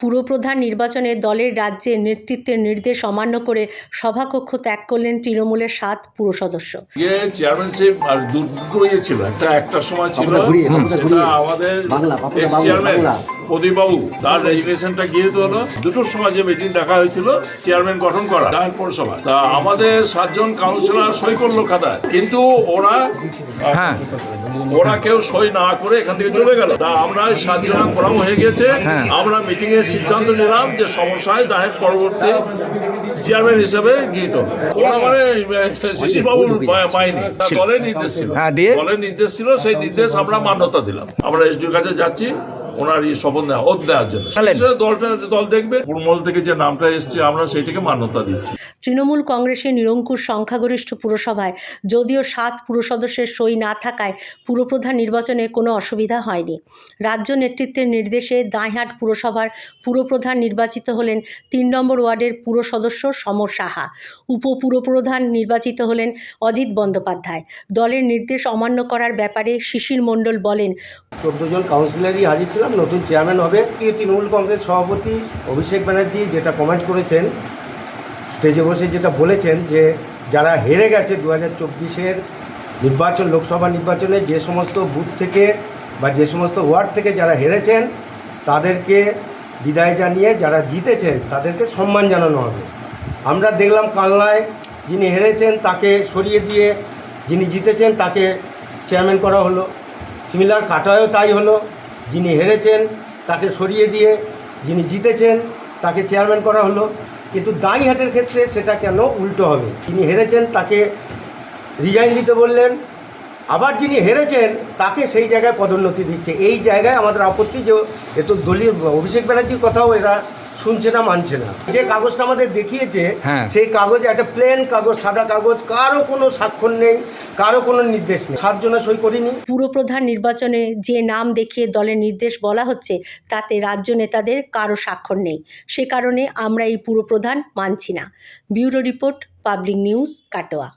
পুরপ্রধান নির্বাচনে দলের রাজ্যে নেতৃত্বের নির্দেশ অমান্য করে সভাকক্ষ ত্যাগ করলেন তৃণমূলের ৭ পুর সদস্য। চেয়ারম্যানশিপ আর দুটো ছিল, একটা সময় ছিল আমাদের চেয়ারম্যান প্রদীপবাবু, তার রেজিগনেশনটা গিয়ে হলো দুটোর সময় যে মিটিং ডাকা হয়েছিল চেয়ারম্যান গঠন করা ডায়াল পৌরসভা, তা আমাদের 7 জন কাউন্সিলর সই করলো খাতায়, কিন্তু ওরা কেউ সই না করে এখান থেকে চলে গেল। তা আমরা 7 জন ফোরাম হয়ে গেছে, আমরা মিটিং এর সিদ্ধান্ত নিলাম যে সমস্যায় দায়ের পরবর্তী চেয়ারম্যান হিসেবে গৃহীত। ওরা মানে শিশির বাবুর পাইনি, দলের নির্দেশ ছিল, দলের নির্দেশ ছিল, সেই নির্দেশ আমরা মান্যতা দিলাম। আমরা এসডিওর কাছে যাচ্ছি ওনার এই শপথ দেওয়ার জন্য। দল দেখবে পুরমহল থেকে যে নামটা এসছে আমরা সেইটাকে মান্যতা দিচ্ছি। তৃণমূল কংগ্রেসের নিরঙ্কুশ সংখ্যাগরিষ্ঠ পুরসভায় যদিও 7 পুর সদস্যের সই না থাকায় পুরপ্রধান নির্বাচনে কোনো অসুবিধা হয়নি। রাজ্য নেতৃত্বের নির্দেশে দাঁইহাট পুরসভার পুরপ্রধান নির্বাচিত হলেন 3 নম্বর ওয়ার্ডের পুর সদস্য সমর সাহা। উপপুরপ্রধান নির্বাচিত হলেন অজিত বন্দ্যোপাধ্যায়। দলের নির্দেশ অমান্য করার ব্যাপারে শিশির মণ্ডল বলেন, 14 জন কাউন্সিলরই হাজির ছিলাম, নতুন চেয়ারম্যান হবে। তৃণমূল কংগ্রেস সভাপতি অভিষেক ব্যানার্জি যেটা কমেন্ট করেছেন, স্টেজে বসে যেটা বলেছেন যে যারা হেরে গেছে 2024-এর নির্বাচন, লোকসভা নির্বাচনে যে সমস্ত বুথ থেকে বা যে সমস্ত ওয়ার্ড থেকে যারা হেরেছেন তাদেরকে বিদায় জানিয়ে যারা জিতেছেন তাদেরকে সম্মান জানানো হবে। আমরা দেখলাম কালনায় যিনি হেরেছেন তাকে সরিয়ে দিয়ে যিনি জিতেছেন তাকে চেয়ারম্যান করা হলো। সিমিলার কাটায়ও তাই হলো, যিনি হেরেছেন তাকে সরিয়ে দিয়ে যিনি জিতেছেন তাকে চেয়ারম্যান করা হলো। কিন্তু দাঁইহাটের ক্ষেত্রে সেটা কেন উল্টো হবে? যিনি হেরেছেন তাকে রিজাইন দিতে বললেন, আবার যিনি হেরেছেন তাকে সেই জায়গায় পদোন্নতি দিচ্ছে। এই জায়গায় আমাদের আপত্তি যে এত দলীয় অভিষেক ব্যানার্জির কথাও এরা শুনছে না, মানছে না। যে কাগজটা আমাদের দেখিয়েছে সেই কাগজে একটা প্লেন কাগজ, সাদা কাগজ, কারো কোনো স্বাক্ষর নেই, কারো কোনো নির্দেশ নেই। 7 জনে সই করিনি। পুরপ্রধান নির্বাচনে যে নাম দেখিয়ে দলের নির্দেশ বলা হচ্ছে তাতে রাজ্য নেতাদের কারো স্বাক্ষর নেই। সে কারণে আমরা এই পুরপ্রধান মানছি না। Bureau report, public news, Katwa.